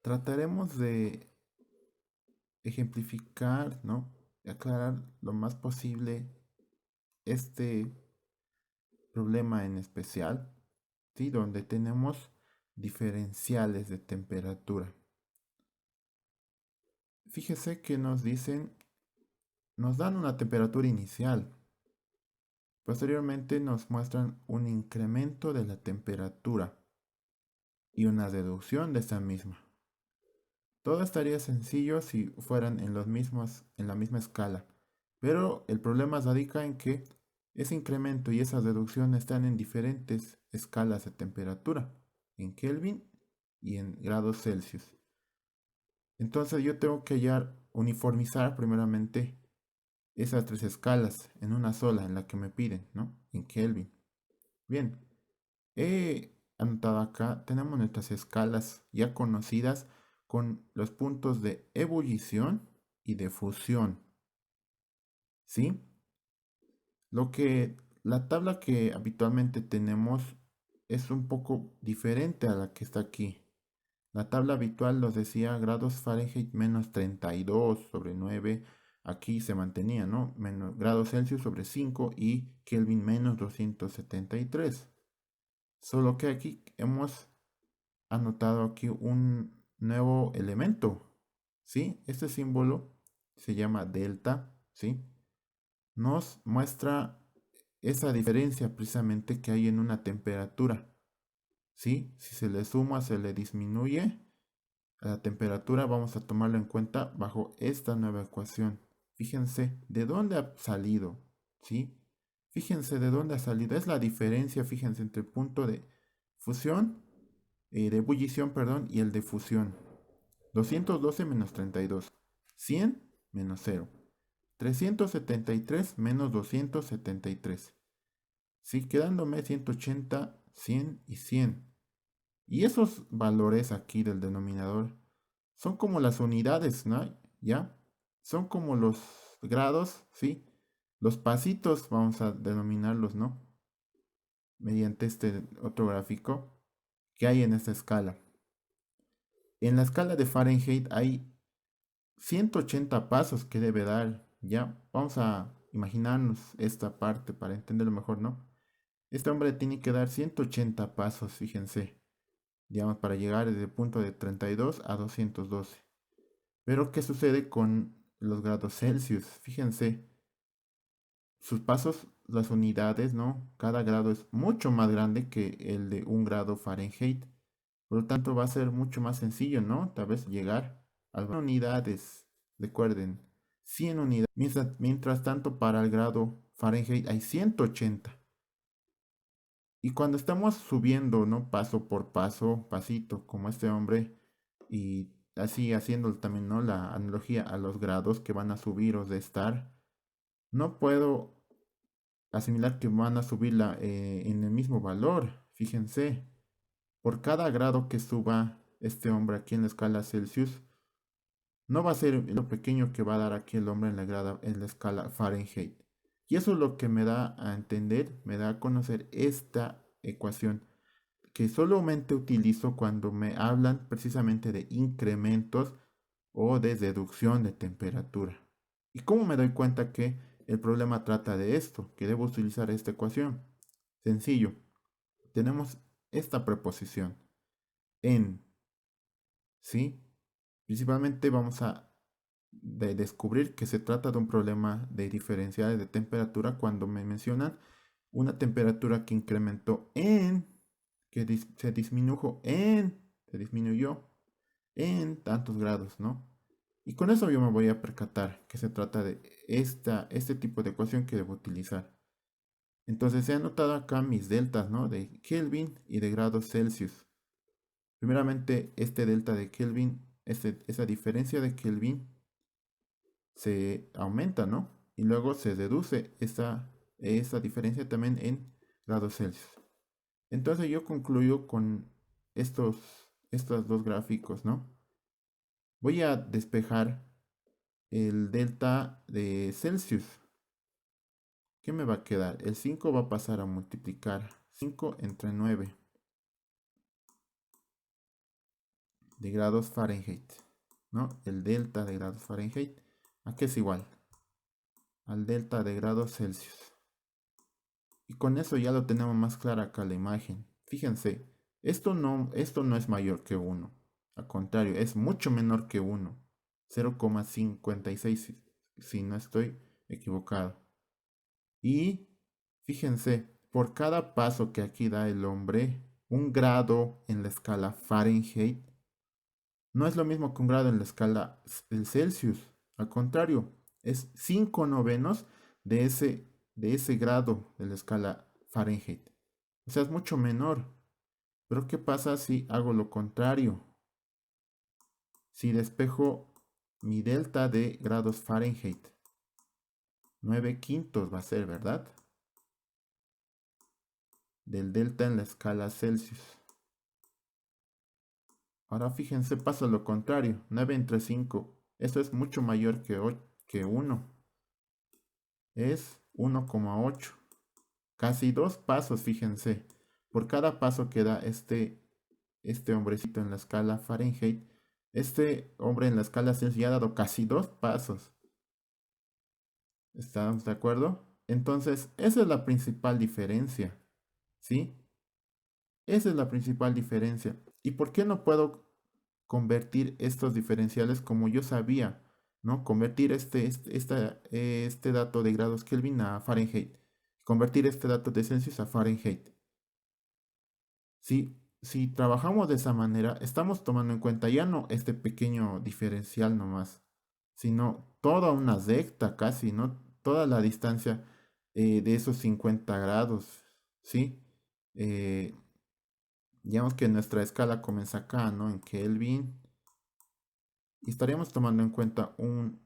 Trataremos de ejemplificar, ¿no? Aclarar lo más posible este problema en especial, ¿sí? Donde tenemos diferenciales de temperatura. Fíjese que nos dan una temperatura inicial. Posteriormente nos muestran un incremento de la temperatura y una reducción de esta misma. Todo estaría sencillo si fueran en la misma escala, pero el problema radica en que ese incremento y esa reducción están en diferentes escalas de temperatura, en Kelvin y en grados Celsius. Entonces yo tengo que hallar, uniformizar primeramente esas tres escalas en una sola, en la que me piden, ¿no? En Kelvin. Bien, he anotado acá, tenemos nuestras escalas ya conocidas con los puntos de ebullición y de fusión, ¿sí? La tabla que habitualmente tenemos es un poco diferente a la que está aquí. La tabla habitual nos decía grados Fahrenheit menos 32 sobre 9. Aquí se mantenía, ¿no? Menos grados Celsius sobre 5 y Kelvin menos 273. Solo que aquí hemos anotado aquí un nuevo elemento, ¿sí? Este símbolo se llama delta, ¿sí? Nos muestra esa diferencia precisamente que hay en una temperatura, ¿sí? Si se le suma, se le disminuye a la temperatura, vamos a tomarlo en cuenta bajo esta nueva ecuación. Fíjense de dónde ha salido, ¿sí? Fíjense de dónde ha salido. Es la diferencia, fíjense, entre el punto de fusión, de ebullición, perdón, y el de fusión. 212 menos 32. 100 menos 0. 373 menos 273. Sí, quedándome 180, 100 y 100. Y esos valores aquí del denominador son como las unidades, ¿no? ¿Ya? Son como los grados, ¿sí? Los pasitos, vamos a denominarlos, ¿no? Mediante este otro gráfico que hay en esta escala. En la escala de Fahrenheit hay 180 pasos que debe dar, ¿ya? Vamos a imaginarnos esta parte para entenderlo mejor, ¿no? Este hombre tiene que dar 180 pasos, fíjense, digamos, para llegar desde el punto de 32 a 212. Pero, ¿qué sucede con los grados Celsius? Fíjense, sus pasos, las unidades, ¿no? Cada grado es mucho más grande que el de un grado Fahrenheit. Por lo tanto, va a ser mucho más sencillo, ¿no? Tal vez llegar a las unidades. Recuerden, 100 unidades. Mientras tanto, para el grado Fahrenheit hay 180. Y cuando estamos subiendo, ¿no? Paso por paso, pasito, como este hombre, y así haciendo también, ¿no? La analogía a los grados que van a subir o de estar, no puedo asimilar que van a subirla en el mismo valor. Fíjense, por cada grado que suba este hombre aquí en la escala Celsius, no va a ser lo pequeño que va a dar aquí el hombre en la escala Fahrenheit. Y eso es lo que me da a entender, me da a conocer esta ecuación que solamente utilizo cuando me hablan precisamente de incrementos o de reducción de temperatura. ¿Y cómo me doy cuenta que el problema trata de esto? Que debo utilizar esta ecuación. Sencillo. Tenemos esta preposición en, ¿sí? Principalmente vamos a descubrir que se trata de un problema de diferenciales de temperatura cuando me mencionan una temperatura que incrementó en, se disminuyó en tantos grados, ¿no? Y con eso yo me voy a percatar que se trata de este tipo de ecuación que debo utilizar. Entonces he anotado acá mis deltas, ¿no? De Kelvin y de grados Celsius. Primeramente, este delta de Kelvin, esa diferencia de Kelvin se aumenta, ¿no? Y luego se deduce esa diferencia también en grados Celsius. Entonces yo concluyo con estos dos gráficos, ¿no? Voy a despejar el delta de Celsius. ¿Qué me va a quedar? El 5 va a pasar a multiplicar 5 entre 9. de grados Fahrenheit, ¿no? El delta de grados Fahrenheit, ¿a qué es igual? Al delta de grados Celsius. Y con eso ya lo tenemos más clara acá la imagen. Fíjense, esto no es mayor que 1. Al contrario, es mucho menor que 1. 0,56 si no estoy equivocado. Y fíjense, por cada paso que aquí da el hombre, un grado en la escala Fahrenheit no es lo mismo que un grado en la escala del Celsius. Al contrario, es 5 novenos de ese grado de la escala Fahrenheit. O sea, es mucho menor. Pero ¿qué pasa si hago lo contrario? Si despejo mi delta de grados Fahrenheit. 9 quintos va a ser, ¿verdad? Del delta en la escala Celsius. Ahora fíjense, pasa lo contrario. 9 entre 5. Eso es mucho mayor que 1. Es 1,8. Casi 2 pasos, fíjense. Por cada paso que da este hombrecito en la escala Fahrenheit, este hombre en la escala Celsius ya ha dado casi 2 pasos. ¿Estamos de acuerdo? Entonces, esa es la principal diferencia. ¿Sí? Esa es la principal diferencia. ¿Y por qué no puedo convertir estos diferenciales como yo sabía? ¿No? Convertir este dato de grados Kelvin a Fahrenheit. Convertir este dato de Celsius a Fahrenheit. Si trabajamos de esa manera, estamos tomando en cuenta ya no este pequeño diferencial nomás, sino toda una recta casi, ¿no? Toda la distancia de esos 50 grados, ¿sí? Eh, digamos que nuestra escala comienza acá, ¿no? En Kelvin. Y estaríamos tomando en cuenta un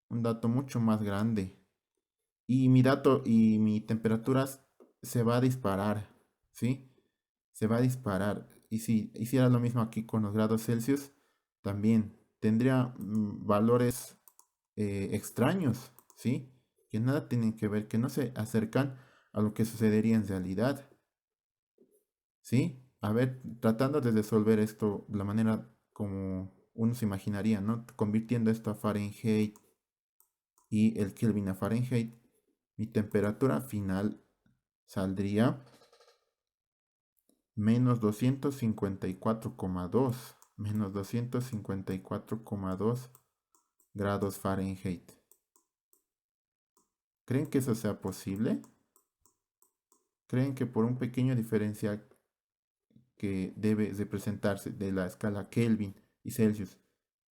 dato mucho más grande. Y mi dato y mi temperatura se va a disparar, ¿sí? Se va a disparar. Y si hiciera lo mismo aquí con los grados Celsius, también tendría valores extraños, ¿sí? Que nada tienen que ver, que no se acercan a lo que sucedería en realidad, ¿sí? A ver, tratando de resolver esto de la manera como uno se imaginaría, ¿no? Convirtiendo esto a Fahrenheit y el Kelvin a Fahrenheit, mi temperatura final saldría menos 254,2 menos 254,2 grados Fahrenheit. ¿Creen que eso sea posible? ¿Creen que por un pequeño diferencial que debe representarse de la escala Kelvin y Celsius,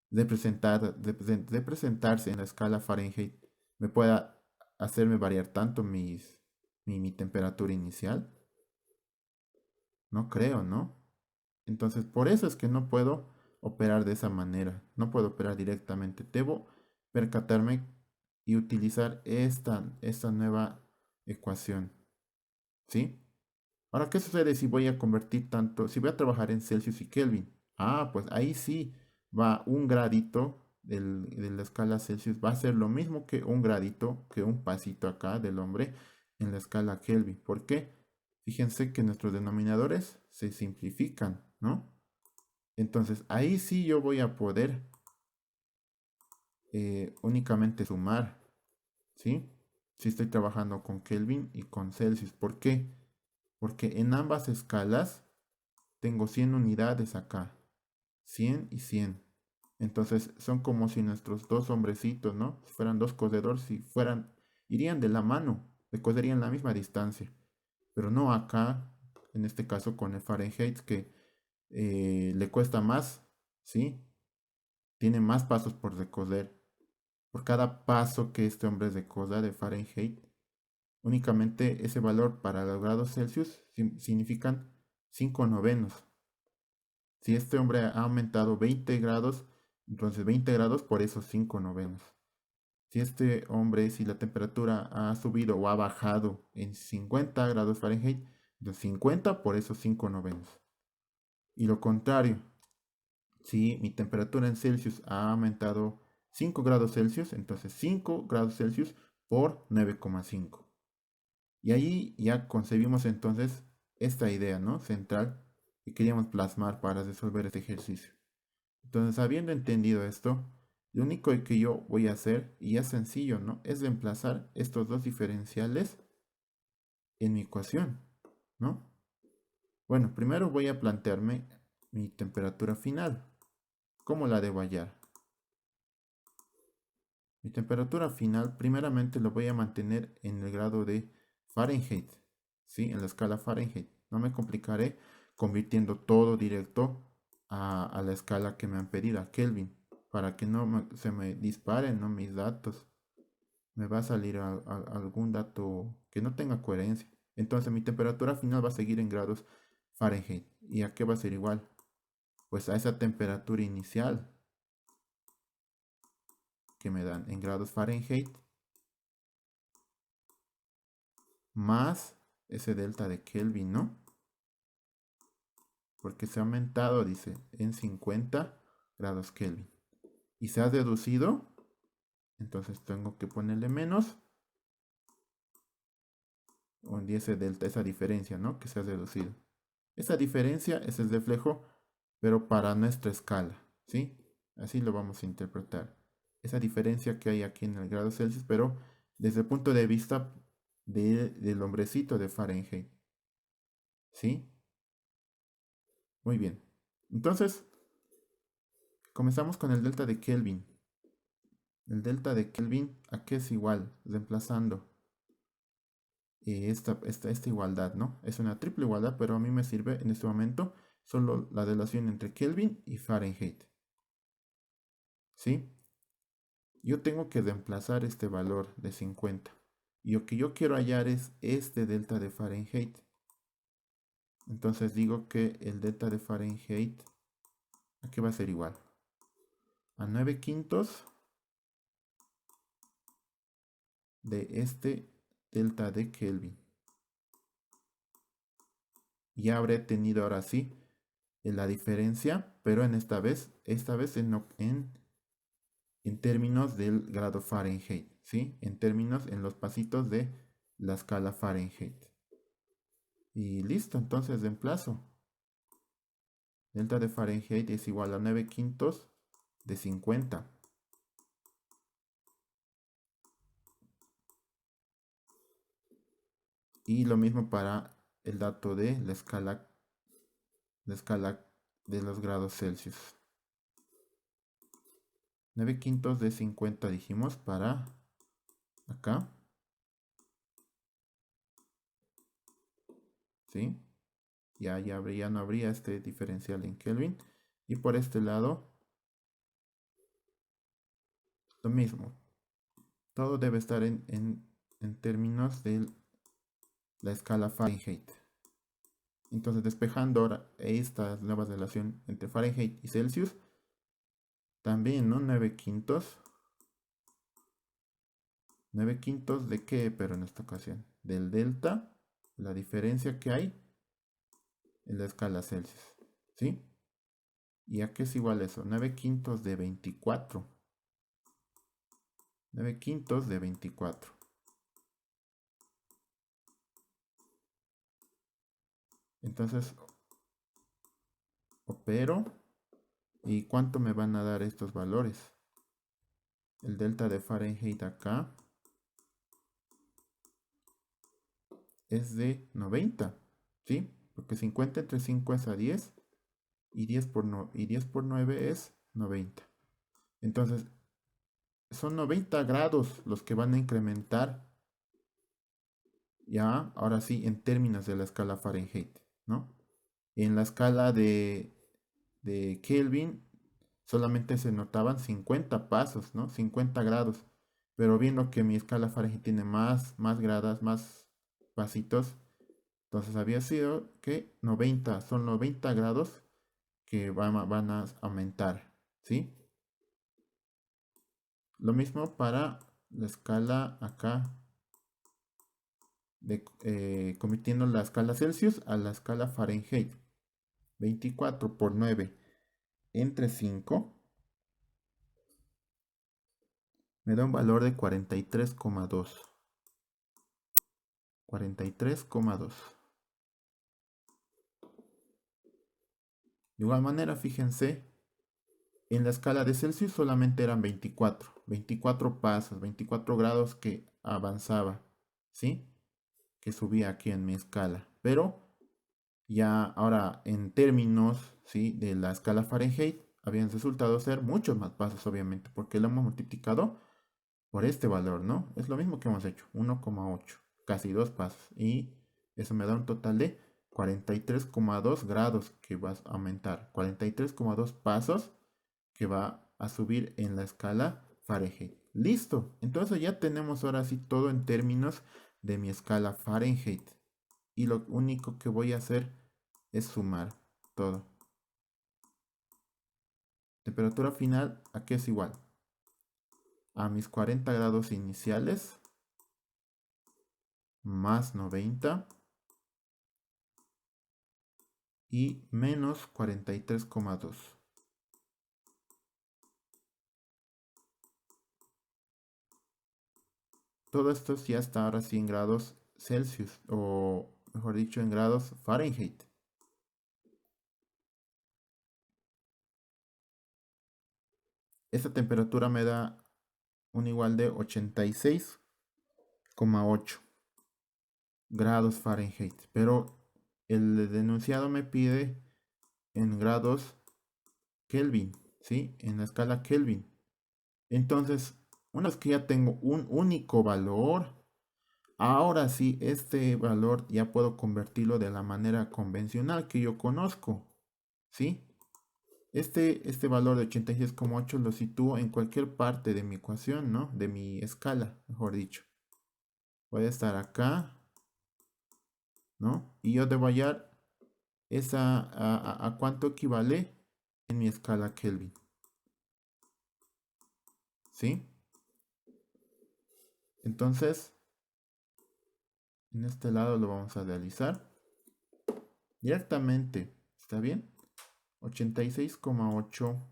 de presentarse en la escala Fahrenheit, me pueda hacerme variar tanto mi temperatura inicial? No creo, ¿no? Entonces, por eso es que no puedo operar de esa manera. No puedo operar directamente. Debo percatarme y utilizar esta nueva ecuación. ¿Sí? Ahora, ¿qué sucede si voy a convertir tanto, si voy a trabajar en Celsius y Kelvin? Ah, pues ahí sí va un gradito de la escala Celsius. Va a ser lo mismo que un gradito, que un pasito acá del hombre en la escala Kelvin. ¿Por qué? Fíjense que nuestros denominadores se simplifican, ¿no? Entonces ahí sí yo voy a poder únicamente sumar, ¿sí? Si estoy trabajando con Kelvin y con Celsius. ¿Por qué? Porque en ambas escalas tengo 100 unidades acá. 100 y 100. Entonces son como si nuestros dos hombrecitos, ¿no? Si fueran dos codedores, si fueran, irían de la mano, recorrerían la misma distancia. Pero no acá, en este caso con el Fahrenheit, que le cuesta más, ¿sí? Tiene más pasos por recorrer. Por cada paso que este hombre recorra de Fahrenheit, únicamente ese valor para los grados Celsius significan 5 novenos. Si este hombre ha aumentado 20 grados, entonces 20 grados por esos 5 novenos. Si este hombre, si la temperatura ha subido o ha bajado en 50 grados Fahrenheit, entonces 50 por esos 5 novenos. Y lo contrario, si mi temperatura en Celsius ha aumentado 5 grados Celsius, entonces 5 grados Celsius por 9,5. Y ahí ya concebimos entonces esta idea, ¿no? Central que queríamos plasmar para resolver este ejercicio. Entonces, habiendo entendido esto, lo único que yo voy a hacer, y es sencillo, ¿no? Es reemplazar estos dos diferenciales en mi ecuación, ¿no? Bueno, primero voy a plantearme mi temperatura final. ¿Cómo la debo hallar? Mi temperatura final, primeramente lo voy a mantener en el grado de Fahrenheit, ¿sí? En la escala Fahrenheit. No me complicaré convirtiendo todo directo a la escala que me han pedido, a Kelvin, para que se me disparen, ¿no? Mis datos. Me va a salir algún dato que no tenga coherencia. Entonces mi temperatura final va a seguir en grados Fahrenheit. ¿Y a qué va a ser igual? Pues a esa temperatura inicial que me dan en grados Fahrenheit más ese delta de Kelvin, ¿no? Porque se ha aumentado, dice, en 50 grados Kelvin. Y se ha deducido, entonces tengo que ponerle menos o en ese delta, esa diferencia, ¿no? Que se ha deducido. Esa diferencia es el reflejo, pero para nuestra escala, ¿sí? Así lo vamos a interpretar. Esa diferencia que hay aquí en el grado Celsius, pero desde el punto de vista del hombrecito de Fahrenheit, ¿sí? Muy bien. Entonces, comenzamos con el delta de Kelvin. El delta de Kelvin, ¿a qué es igual? Reemplazando esta igualdad, ¿no? Es una triple igualdad, pero a mí me sirve en este momento solo la relación entre Kelvin y Fahrenheit. ¿Sí? Yo tengo que reemplazar este valor de 50. Y lo que yo quiero hallar es este delta de Fahrenheit. Entonces digo que el delta de Fahrenheit, ¿a qué va a ser igual? A 9 quintos de este delta de Kelvin. Ya habré tenido ahora sí la diferencia, pero en esta vez en términos del grado Fahrenheit, ¿sí? En términos, en los pasitos de la escala Fahrenheit. Y listo, entonces reemplazo. Delta de Fahrenheit es igual a 9 quintos de 50. Y lo mismo para el dato de la escala de los grados Celsius. 9 quintos de 50 dijimos para acá. ¿Sí? Ya no habría este diferencial en Kelvin. Y por este lado, lo mismo. Todo debe estar en términos de la escala Fahrenheit. Entonces, despejando ahora esta nueva relación entre Fahrenheit y Celsius, también, ¿no? 9 quintos. 9 quintos de qué, pero en esta ocasión, del delta, la diferencia que hay en la escala Celsius. ¿Sí? ¿Y a qué es igual eso? 9 quintos de 24. 9 quintos de 24. Entonces, opero. ¿Y cuánto me van a dar estos valores? El delta de Fahrenheit acá es de 90, ¿sí? Porque 50 entre 5 es a 10 y 10 por 9 es 90. Entonces, son 90 grados los que van a incrementar, ya, ahora sí, en términos de la escala Fahrenheit, ¿no? En la escala de Kelvin solamente se notaban 50 pasos, ¿no? 50 grados. Pero viendo que mi escala Fahrenheit tiene más gradas, más pasitos, entonces había sido que 90, son 90 grados que van a aumentar, ¿sí? Lo mismo para la escala acá, convirtiendo la escala Celsius a la escala Fahrenheit. 24 por 9 entre 5 me da un valor de 43,2. 43,2. De igual manera, fíjense en la escala de Celsius solamente eran 24 pasos, 24 grados que avanzaba, ¿sí? Que subía aquí en mi escala. Pero ya ahora en términos, ¿sí? De la escala Fahrenheit, habían resultado ser muchos más pasos, obviamente, porque lo hemos multiplicado por este valor, ¿no? Es lo mismo que hemos hecho, 1,8, casi 2 pasos. Y eso me da un total de 43,2 grados que va a aumentar, 43,2 pasos que va a subir en la escala Fahrenheit. Listo, entonces ya tenemos ahora sí todo en términos de mi escala Fahrenheit. Y lo único que voy a hacer es sumar todo. Temperatura final, aquí es igual a mis 40 grados iniciales más 90 y menos 43,2. Todo esto ya está ahora sí en grados Celsius, o mejor dicho en grados Fahrenheit. Esta temperatura me da un igual de 86,8 grados Fahrenheit, pero el denunciado me pide en grados Kelvin, ¿sí? En la escala Kelvin. Entonces, una vez que ya tengo un único valor, ahora sí, este valor ya puedo convertirlo de la manera convencional que yo conozco, ¿sí? Este valor de 86,8 lo sitúo en cualquier parte de mi ecuación, ¿no? De mi escala, mejor dicho. Voy a estar acá, ¿no? Y yo debo hallar a cuánto equivale en mi escala Kelvin, ¿sí? Entonces, en este lado lo vamos a realizar directamente, ¿está bien? 86,8,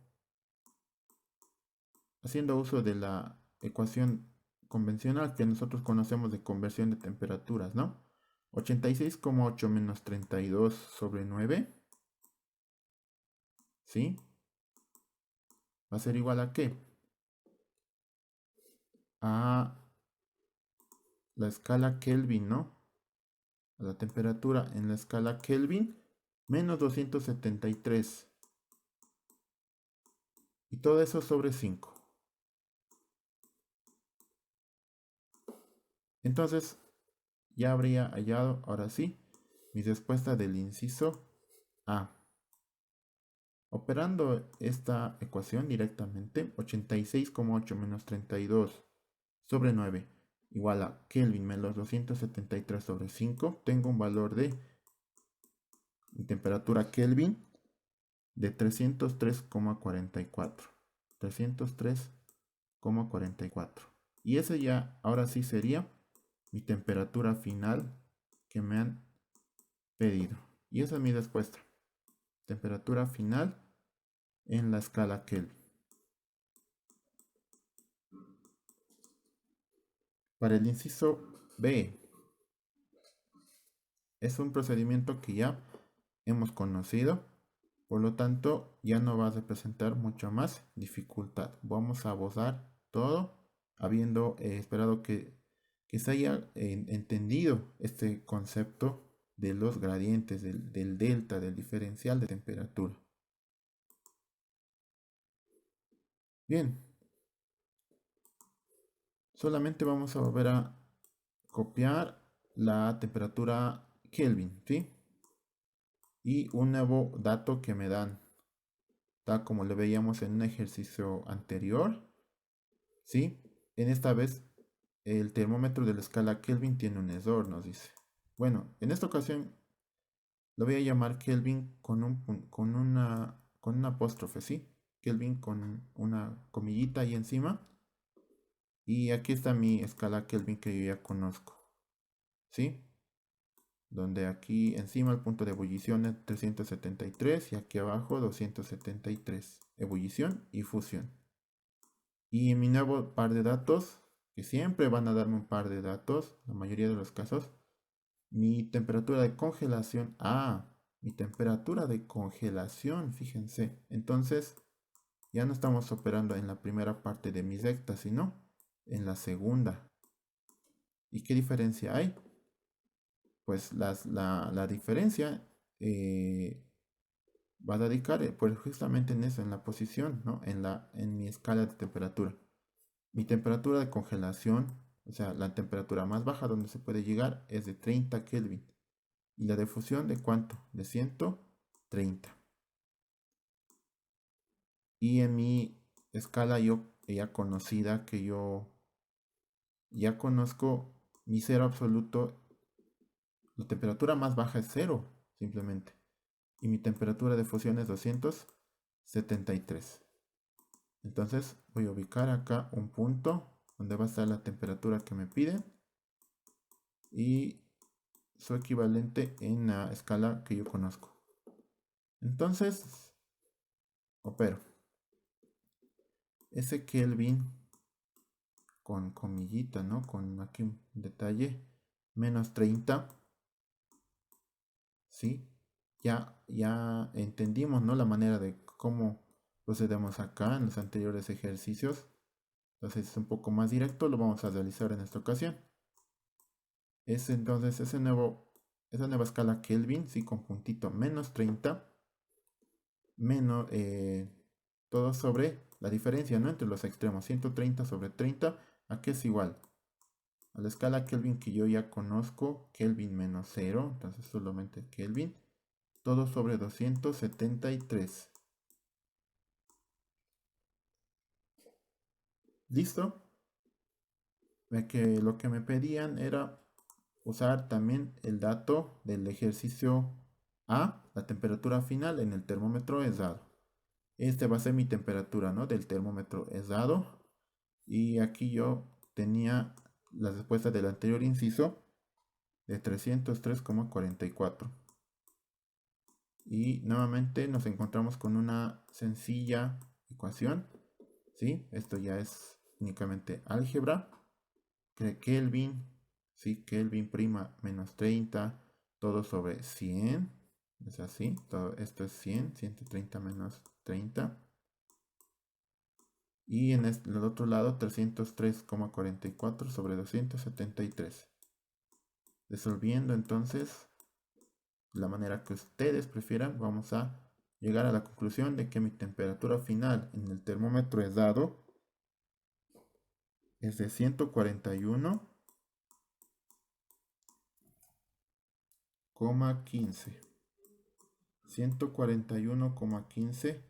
haciendo uso de la ecuación convencional que nosotros conocemos de conversión de temperaturas, ¿no? 86,8 menos 32 sobre 9, ¿sí? Va a ser igual a ¿qué? A la escala Kelvin, ¿no? A la temperatura en la escala Kelvin menos 273. Y todo eso sobre 5. Entonces, ya habría hallado, ahora sí, mi respuesta del inciso A. Operando esta ecuación directamente, 86,8 menos 32 sobre 9 igual a Kelvin menos 273 sobre 5. Tengo un valor de temperatura Kelvin de 303,44. 303,44. Y ese ya, ahora sí sería mi temperatura final que me han pedido. Y esa es mi respuesta. Temperatura final en la escala Kelvin. Para el inciso B, es un procedimiento que ya hemos conocido, por lo tanto ya no va a representar mucho más dificultad. Vamos a abordar todo habiendo esperado que se haya entendido este concepto de los gradientes, del delta, del diferencial de temperatura. Bien, solamente vamos a volver a copiar la temperatura Kelvin, ¿sí? Y un nuevo dato que me dan, tal como lo veíamos en un ejercicio anterior, ¿sí? En esta vez el termómetro de la escala Kelvin tiene un error, nos dice. Bueno, en esta ocasión lo voy a llamar Kelvin con una apóstrofe, ¿sí? Kelvin con una comillita ahí encima. Y aquí está mi escala Kelvin que yo ya conozco, ¿sí? Donde aquí encima el punto de ebullición es 373 y aquí abajo 273. Ebullición y fusión. Y en mi nuevo par de datos, que siempre van a darme un par de datos, la mayoría de los casos, mi temperatura de congelación. Mi temperatura de congelación, fíjense. Entonces, Ya no estamos operando en la primera parte de mi recta, sino en la segunda. ¿Y qué diferencia hay? Pues la diferencia va a radicar pues justamente en eso, en la posición, ¿no? En mi escala de temperatura. Mi temperatura de congelación, o sea, la temperatura más baja donde se puede llegar es de 30 Kelvin. ¿Y la de fusión de cuánto? De 130. Y en mi escala yo ya conocida, que yo ya conozco mi cero absoluto, la temperatura más baja es cero, simplemente. Y mi temperatura de fusión es 273. Entonces voy a ubicar acá un punto donde va a estar la temperatura que me piden y su equivalente en la escala que yo conozco. Entonces opero ese Kelvin con comillita, ¿no? Con aquí un detalle, menos 30, ¿sí? Ya entendimos, ¿no? La manera de cómo procedemos acá en los anteriores ejercicios. Entonces es un poco más directo, lo vamos a realizar en esta ocasión. Es entonces esa nueva escala Kelvin, ¿sí? Con puntito menos 30, menos todo sobre la diferencia, ¿no? Entre los extremos, 130 sobre 30, ¿a qué es igual? A la escala Kelvin que yo ya conozco, Kelvin menos 0, entonces solamente Kelvin, todo sobre 273. ¿Listo? Ve que lo que me pedían era usar también el dato del ejercicio A, la temperatura final en el termómetro es dado. Este va a ser mi temperatura, ¿no? Del termómetro es dado. Y aquí yo tenía la respuesta del anterior inciso de 303,44. Y nuevamente nos encontramos con una sencilla ecuación, ¿sí? Esto ya es únicamente álgebra. Que Kelvin, ¿sí? Kelvin prima menos 30, todo sobre 100. Es así, todo esto es 100, 130 menos 30. Y en el otro lado 303,44 sobre 273. Resolviendo entonces la manera que ustedes prefieran, vamos a llegar a la conclusión de que mi temperatura final en el termómetro es dado es de 141,15. 141,15.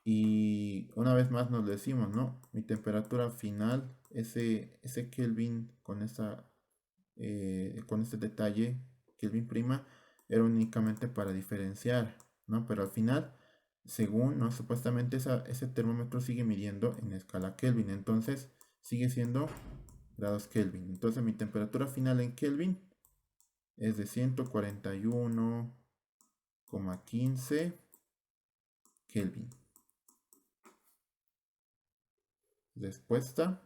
Y una vez más nos decimos, ¿no? Mi temperatura final, ese Kelvin con este detalle, Kelvin prima, era únicamente para diferenciar, ¿no? Pero al final, según, ¿no? Supuestamente ese termómetro sigue midiendo en escala Kelvin, entonces sigue siendo grados Kelvin. Entonces mi temperatura final en Kelvin es de 141,15 Kelvin. Respuesta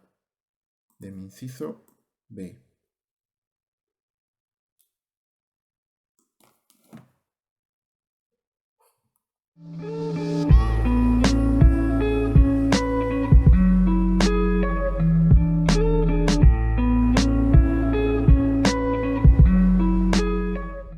de mi inciso B.